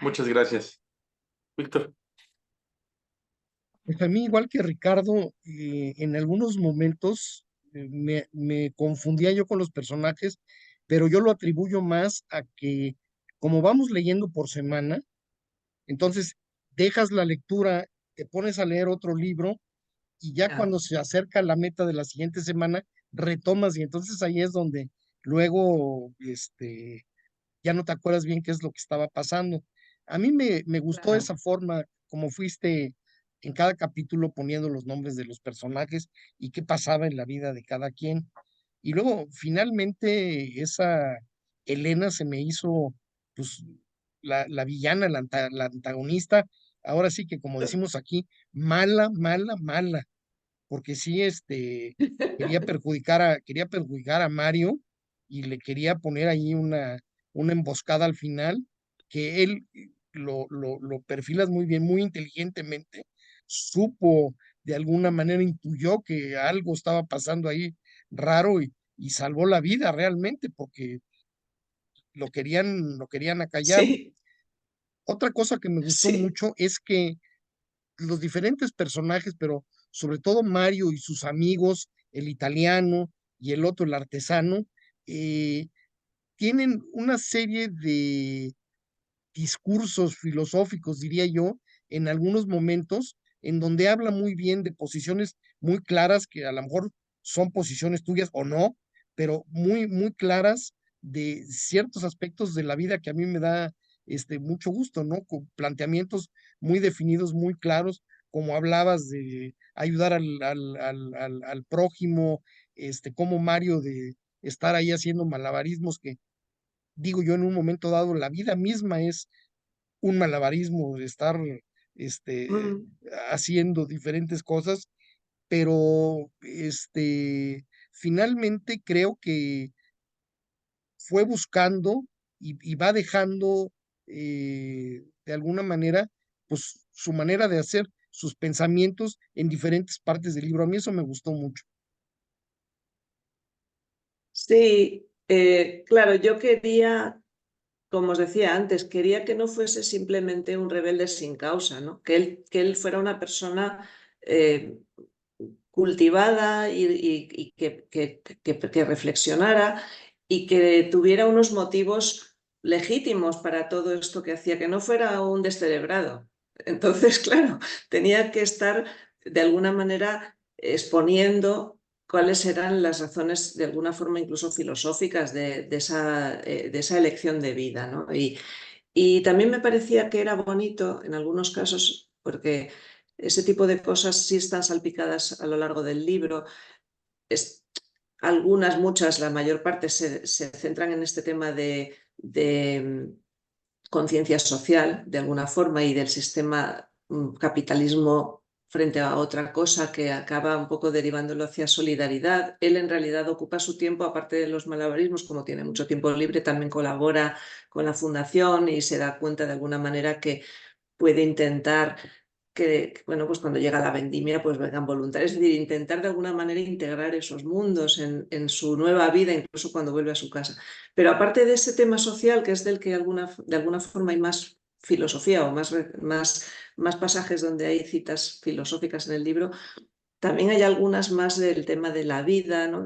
Muchas gracias. Víctor. Pues a mí, igual que Ricardo, en algunos momentos me confundía yo con los personajes, pero yo lo atribuyo más a que como vamos leyendo por semana, entonces dejas la lectura, te pones a leer otro libro y ya Ya, cuando se acerca la meta de la siguiente semana, retomas y entonces ahí es donde luego, ya no te acuerdas bien qué es lo que estaba pasando. A mí me gustó Claro. esa forma, como fuiste en cada capítulo poniendo los nombres de los personajes y qué pasaba en la vida de cada quien. Y luego, finalmente, esa Elena se me hizo, pues, la villana, la antagonista, ahora sí que como decimos aquí, mala, mala, mala, porque sí, quería perjudicar a Mario y le quería poner ahí una emboscada al final, que él lo perfilas muy bien, muy inteligentemente, supo, de alguna manera intuyó que algo estaba pasando ahí raro y salvó la vida realmente, porque lo querían acallar. Sí, Otra cosa que me gustó sí. mucho es que los diferentes personajes, pero sobre todo Mario y sus amigos, el italiano y el otro, el artesano, eh, tienen una serie de discursos filosóficos, diría yo, en algunos momentos, en donde habla muy bien de posiciones muy claras, que a lo mejor son posiciones tuyas o no, pero muy, muy claras de ciertos aspectos de la vida que a mí me da mucho gusto, ¿no? Con planteamientos muy definidos, muy claros, como hablabas de ayudar al prójimo, como Mario de estar ahí haciendo malabarismos que digo yo, en un momento dado, la vida misma es un malabarismo de estar este, Mm. haciendo diferentes cosas, pero finalmente creo que fue buscando y va dejando de alguna manera, pues su manera de hacer sus pensamientos en diferentes partes del libro. A mí eso me gustó mucho. Sí, claro, yo quería, como os decía antes, quería que no fuese simplemente un rebelde sin causa, ¿no? Que él fuera una persona eh, cultivada y que reflexionara y que tuviera unos motivos legítimos para todo esto que hacía, que no fuera un descerebrado. Entonces, claro, tenía que estar de alguna manera exponiendo cuáles eran las razones, de alguna forma incluso filosóficas, de esa elección de vida, ¿no? Y también me parecía que era bonito en algunos casos, porque ese tipo de cosas sí están salpicadas a lo largo del libro. Es, algunas, muchas, la mayor parte se centran en este tema de conciencia social, de alguna forma, y del sistema capitalismo frente a otra cosa que acaba un poco derivándolo hacia solidaridad. Él en realidad ocupa su tiempo, aparte de los malabarismos, como tiene mucho tiempo libre, también colabora con la fundación y se da cuenta de alguna manera que puede intentar bueno, pues cuando llega la vendimia, pues vengan voluntarios, es decir, intentar de alguna manera integrar esos mundos en su nueva vida, incluso cuando vuelve a su casa. Pero aparte de ese tema social, que es del que de alguna forma hay más filosofía o más pasajes donde hay citas filosóficas en el libro, también hay algunas más del tema de la vida, ¿no?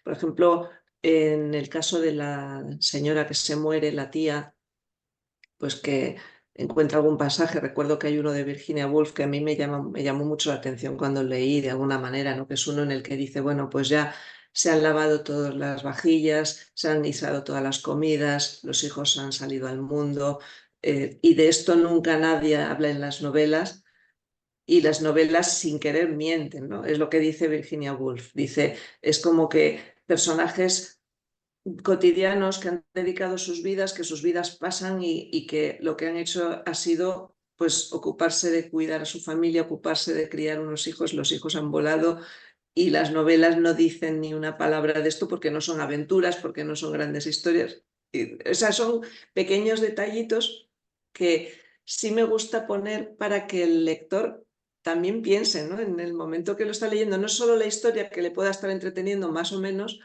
Por ejemplo, en el caso de la señora que se muere, la tía, pues que encuentra algún pasaje. Recuerdo que hay uno de Virginia Woolf que a mí me llamó mucho la atención cuando leí de alguna manera, ¿no? Que es uno en el que dice, bueno, pues ya se han lavado todas las vajillas, se han guisado todas las comidas, los hijos han salido al mundo, y de esto nunca nadie habla en las novelas. Y las novelas sin querer mienten, ¿no? Es lo que dice Virginia Woolf. Dice, es como que personajes cotidianos que han dedicado sus vidas, que sus vidas pasan y que lo que han hecho ha sido pues ocuparse de cuidar a su familia, ocuparse de criar unos hijos, los hijos han volado y las novelas no dicen ni una palabra de esto porque no son aventuras, porque no son grandes historias. O sea, son pequeños detallitos que sí me gusta poner para que el lector también piense, ¿no? En el momento que lo está leyendo, no solo la historia que le pueda estar entreteniendo más o menos,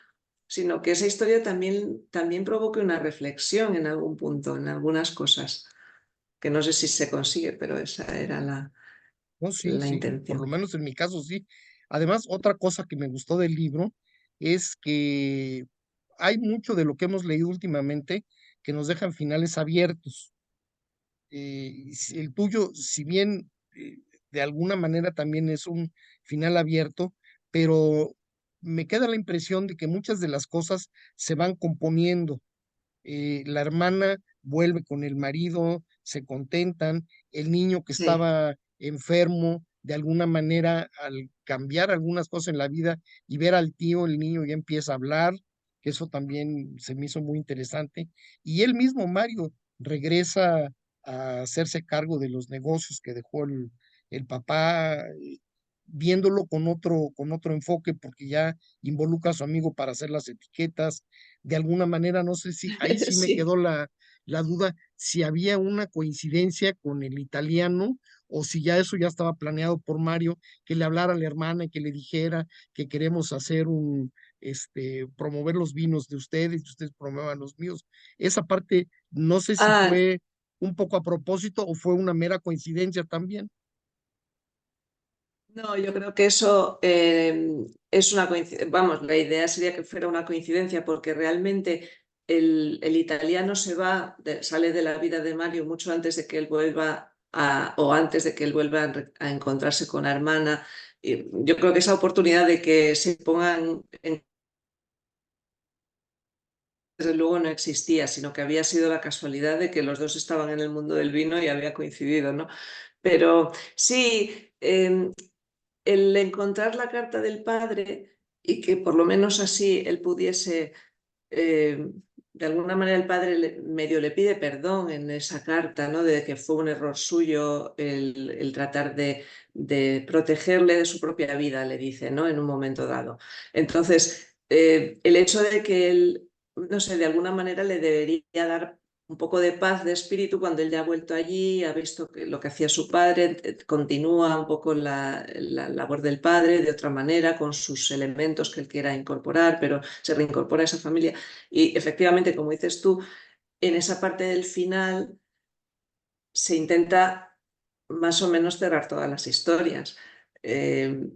sino que esa historia también provoque una reflexión en algún punto, en algunas cosas, que no sé si se consigue, pero esa era No, sí, la sí, por lo intención. menos en mi caso sí. Además, otra cosa que me gustó del libro es que hay mucho de lo que hemos leído últimamente que nos dejan finales abiertos. El tuyo, si bien de alguna manera también es un final abierto, pero me queda la impresión de que muchas de las cosas se van componiendo. La hermana vuelve con el marido, se contentan, el niño que Sí. estaba enfermo, de alguna manera, al cambiar algunas cosas en la vida y ver al tío, el niño ya empieza a hablar, que eso también se me hizo muy interesante. Y él mismo, Mario, regresa a hacerse cargo de los negocios que dejó el papá, viéndolo con otro enfoque, porque ya involucra a su amigo para hacer las etiquetas. De alguna manera, no sé si ahí sí me Sí. quedó la duda si había una coincidencia con el italiano o si ya eso ya estaba planeado por Mario, que le hablara a la hermana y que le dijera que queremos hacer promover los vinos de ustedes y ustedes promuevan los míos. Esa parte, no sé si Ah, fue un poco a propósito o fue una mera coincidencia también. no, yo creo que eso es una coincidencia. Vamos, la idea sería que fuera una coincidencia porque realmente el italiano sale de la vida de Mario mucho antes de que él vuelva o antes de que él vuelva a encontrarse con la hermana. Y yo creo que esa oportunidad de que se pongan desde luego no existía, sino que había sido la casualidad de que los dos estaban en el mundo del vino y había coincidido, ¿no? Pero sí, el encontrar la carta del padre y que por lo menos así él pudiese, de alguna manera el padre medio le pide perdón en esa carta, ¿no? De que fue un error suyo el tratar de protegerle de su propia vida, le dice, ¿no? En un momento dado. Entonces, el hecho de que él, no sé, de alguna manera le debería dar un poco de paz de espíritu cuando él ya ha vuelto allí, ha visto lo que hacía su padre, continúa un poco la labor del padre de otra manera, con sus elementos que él quiera incorporar, pero se reincorpora a esa familia. Y efectivamente, como dices tú, en esa parte del final se intenta más o menos cerrar todas las historias. Me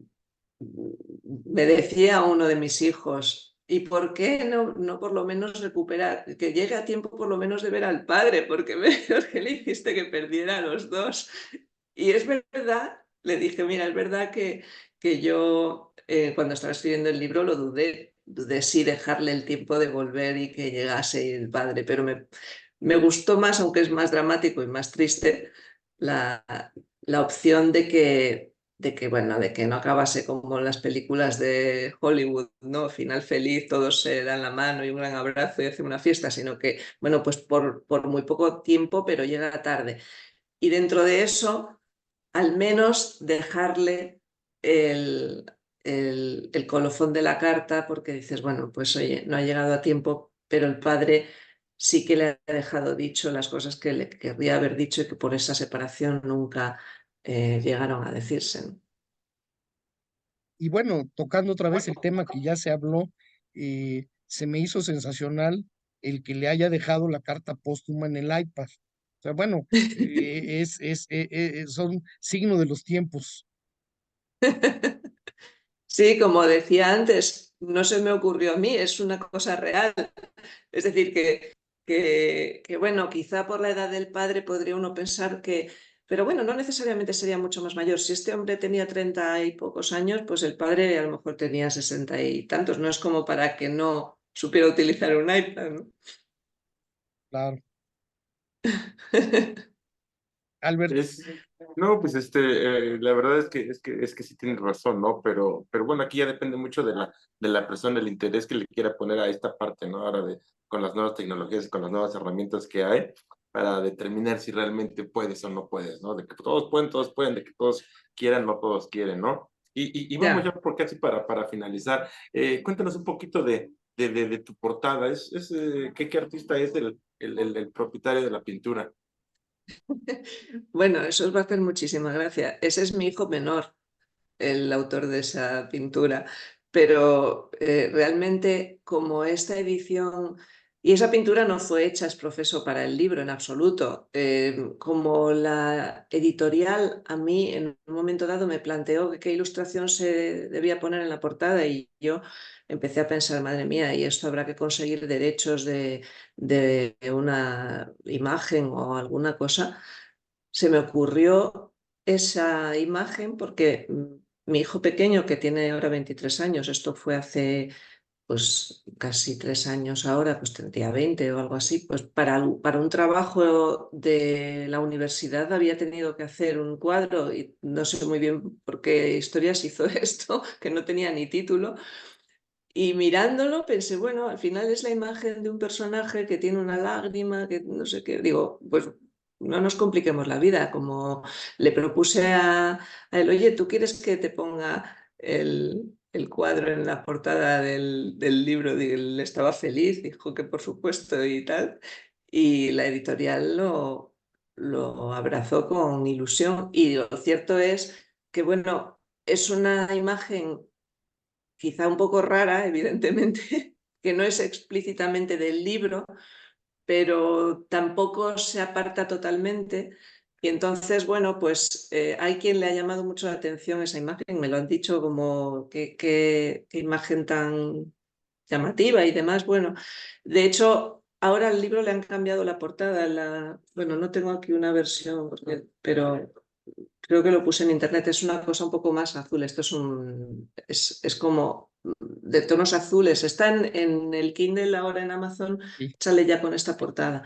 decía uno de mis hijos, ¿y por qué no por lo menos recuperar, que llegue a tiempo por lo menos de ver al padre? Porque, porque le hiciste que perdiera a los dos. Y es verdad, le dije, mira, es verdad que yo cuando estaba escribiendo el libro lo dudé si dejarle el tiempo de volver y que llegase el padre, pero me gustó más, aunque es más dramático y más triste, la, la opción bueno, de que no acabase como en las películas de Hollywood, ¿no? Final feliz, todos se dan la mano y un gran abrazo y hacen una fiesta, sino que, bueno, pues por muy poco tiempo, pero llega tarde. Y dentro de eso, al menos dejarle el, el colofón de la carta, porque dices, bueno, pues oye, no ha llegado a tiempo, pero el padre sí que le ha dejado dicho las cosas que le querría haber dicho y que por esa separación nunca llegaron a decirse, ¿no? Y bueno, tocando otra vez el tema que ya se habló, se me hizo sensacional el que le haya dejado la carta póstuma en el iPad. O sea, bueno, son signo de los tiempos. Sí, como decía antes, no se me ocurrió a mí, es una cosa real. Es decir, que, bueno, quizá por la edad del padre podría uno pensar que, pero bueno, no necesariamente sería mucho más mayor. Si este hombre tenía 30 y pocos años, pues el padre a lo mejor tenía 60 y tantos. No es como para que no supiera utilizar un iPad, ¿no? Claro. Albert, Es, no, pues la verdad es que sí tienes razón, ¿no? Pero bueno, aquí ya depende mucho de la persona, el interés que le quiera poner a esta parte, ¿no? Ahora con las nuevas tecnologías y con las nuevas herramientas que hay, para determinar si realmente puedes o no puedes, ¿no? De que todos pueden, de que todos quieran, no todos quieren, ¿no? Y vamos ya Ya. por casi para finalizar. Cuéntanos un poquito de tu portada. ¿Qué artista es el propietario de la pintura? Bueno, eso os va a hacer muchísima gracia. Ese es mi hijo menor, el autor de esa pintura, pero realmente como esta edición y esa pintura no fue hecha es profeso para el libro en absoluto, como la editorial a mí en un momento dado me planteó que qué ilustración se debía poner en la portada y yo empecé a pensar, madre mía, y esto habrá que conseguir derechos de una imagen o alguna cosa. Se me ocurrió esa imagen porque mi hijo pequeño, que tiene ahora 23 años, esto fue hace pues casi 3 años ahora, pues tendría 20 o algo así, pues para un trabajo de la universidad había tenido que hacer un cuadro y no sé muy bien por qué historias hizo esto, que no tenía ni título. Y mirándolo pensé, bueno, al final es la imagen de un personaje que tiene una lágrima, que no sé qué. Digo, pues no nos compliquemos la vida. Como le propuse a él, oye, ¿tú quieres que te ponga el cuadro en la portada del libro? Y él estaba feliz, dijo que por supuesto y tal. Y la editorial lo abrazó con ilusión. Y lo cierto es que, bueno, es una imagen quizá un poco rara, evidentemente, que no es explícitamente del libro, pero tampoco se aparta totalmente. Y entonces, bueno, pues hay quien le ha llamado mucho la atención esa imagen, me lo han dicho como qué imagen tan llamativa y demás. Bueno, de hecho, ahora al libro le han cambiado la portada. Bueno, no tengo aquí una versión, pero creo que lo puse en internet, es una cosa un poco más azul. Esto es como de tonos azules. Está en el Kindle ahora en Amazon, Sí. sale ya con esta portada.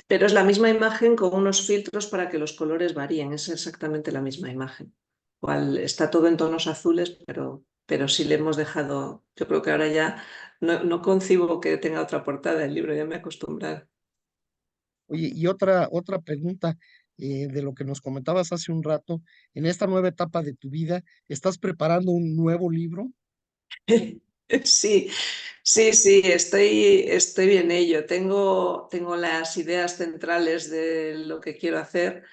Pero es la misma imagen con unos filtros para que los colores varíen. Es exactamente la misma imagen. Cual está todo en tonos azules, pero sí le hemos dejado. Yo creo que ahora ya no concibo que tenga otra portada el libro, ya me he acostumbrado. Oye, y otra pregunta de lo que nos comentabas hace un rato, en esta nueva etapa de tu vida, ¿estás preparando un nuevo libro? Sí, sí, estoy en ello. Tengo las ideas centrales de lo que quiero hacer.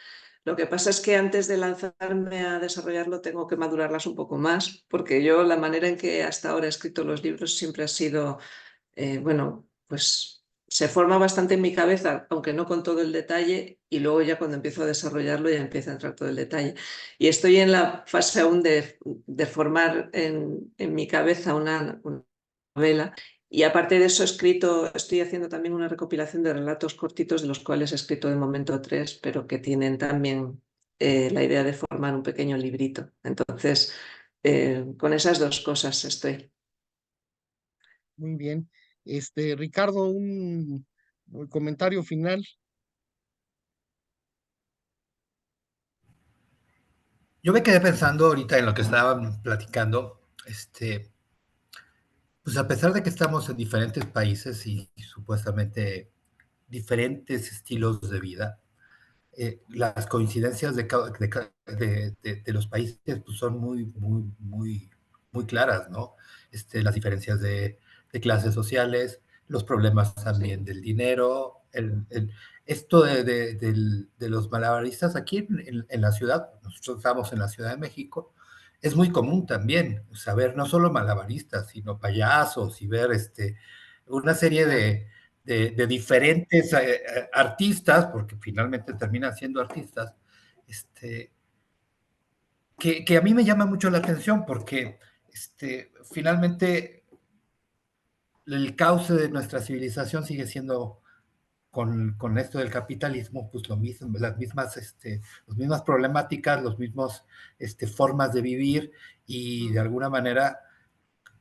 Lo que pasa es que antes de lanzarme a desarrollarlo tengo que madurarlas un poco más, porque yo la manera en que hasta ahora he escrito los libros siempre ha sido bueno, pues se forma bastante en mi cabeza, aunque no con todo el detalle, y luego ya cuando empiezo a desarrollarlo ya empieza a entrar todo el detalle. Y estoy en la fase aún de formar en mi cabeza una novela. Y aparte de eso, estoy haciendo también una recopilación de relatos cortitos, de los cuales he escrito de momento 3, pero que tienen también la idea de formar un pequeño librito. Entonces, con esas dos cosas estoy. Muy bien. Ricardo, un comentario final. Yo me quedé pensando ahorita en lo que estaban platicando, pues a pesar de que estamos en diferentes países y supuestamente diferentes estilos de vida, las coincidencias de los países pues son muy claras, ¿no? Las diferencias de clases sociales, los problemas también Sí. del dinero, esto de los malabaristas aquí en la ciudad, nosotros estamos en la Ciudad de México, es muy común también saber no solo malabaristas, sino payasos y ver una serie Ya. de diferentes artistas, porque finalmente terminan siendo artistas, este, que a mí me llama mucho la atención porque finalmente el cauce de nuestra civilización sigue siendo con esto del capitalismo, pues lo mismo, las mismas problemáticas, los mismos formas de vivir y de alguna manera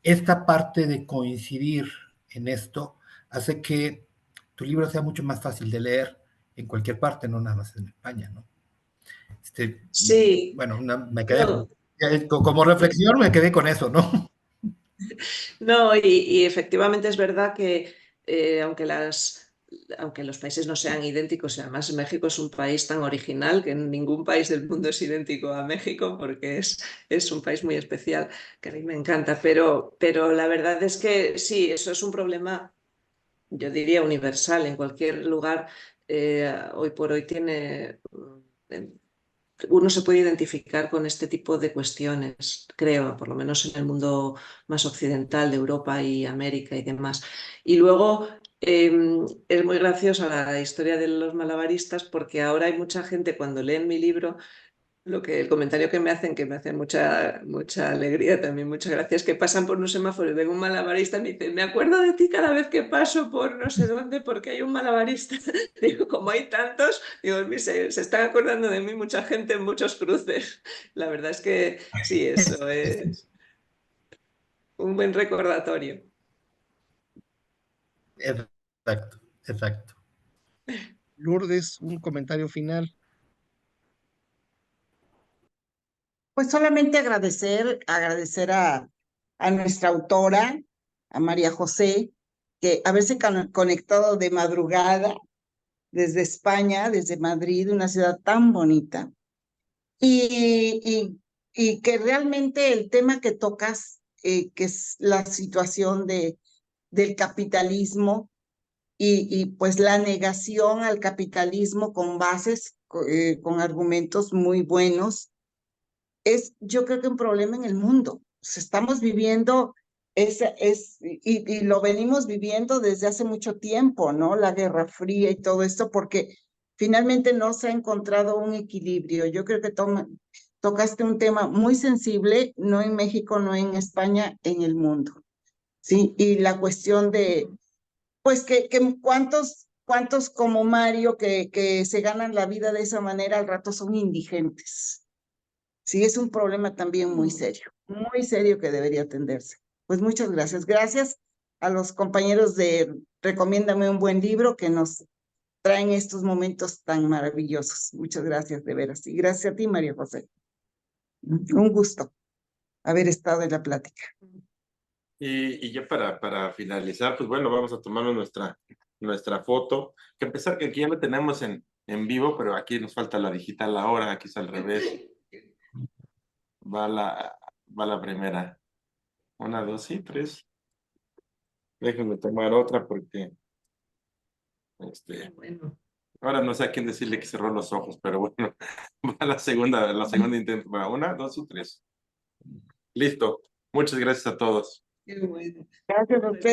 esta parte de coincidir en esto hace que tu libro sea mucho más fácil de leer en cualquier parte, no nada más en España, ¿no? Sí, Bueno, me quedé, no, como reflexión me quedé con eso, ¿no? no, y efectivamente es verdad que aunque los países no sean idénticos, y además México es un país tan original que ningún país del mundo es idéntico a México porque es un país muy especial que a mí me encanta, pero la verdad es que sí, eso es un problema, yo diría, universal en cualquier lugar. Hoy por hoy uno se puede identificar con este tipo de cuestiones, creo, por lo menos en el mundo más occidental de Europa y América y demás. Y luego es muy graciosa la historia de los malabaristas porque ahora hay mucha gente cuando leen mi libro el comentario que me hacen, que me hace mucha alegría también, muchas gracias, que pasan por un semáforo y ven un malabarista y me dicen, me acuerdo de ti cada vez que paso por no sé dónde porque hay un malabarista. Digo, como hay tantos, digo, se están acordando de mí mucha gente en muchos cruces. La verdad es que sí, eso es un buen recordatorio. Exacto, exacto. Lourdes, un comentario final. Pues solamente agradecer a nuestra autora, a María José, que haberse conectado de madrugada desde España, desde Madrid, una ciudad tan bonita. Y que realmente el tema que tocas, que es la situación del capitalismo y pues la negación al capitalismo con bases, con argumentos muy buenos, yo creo que un problema en el mundo. Estamos viviendo, y lo venimos viviendo desde hace mucho tiempo, ¿no? La Guerra Fría y todo esto, porque finalmente no se ha encontrado un equilibrio. Yo creo que tocaste un tema muy sensible, no en México, no en España, en el mundo, ¿sí? Y la cuestión de, pues, cuántos como Mario que se ganan la vida de esa manera al rato son indigentes. Sí, es un problema también muy serio que debería atenderse. Pues muchas gracias. Gracias a los compañeros de Recomiéndame un buen libro que nos traen estos momentos tan maravillosos. Muchas gracias, de veras. Y gracias a ti, María José. Un gusto haber estado en la plática. Y ya para finalizar, pues bueno, vamos a tomarnos nuestra foto, que a pesar que aquí ya lo tenemos en vivo, pero aquí nos falta la digital ahora, aquí es al revés. Va la primera. 1, 2 y 3. Déjenme tomar otra porque Bueno. ahora no sé a quién decirle que cerró los ojos, pero bueno, va la segunda intento. Va 1, 2 y 3. Listo. Muchas gracias a todos. Qué bueno. Gracias a ustedes.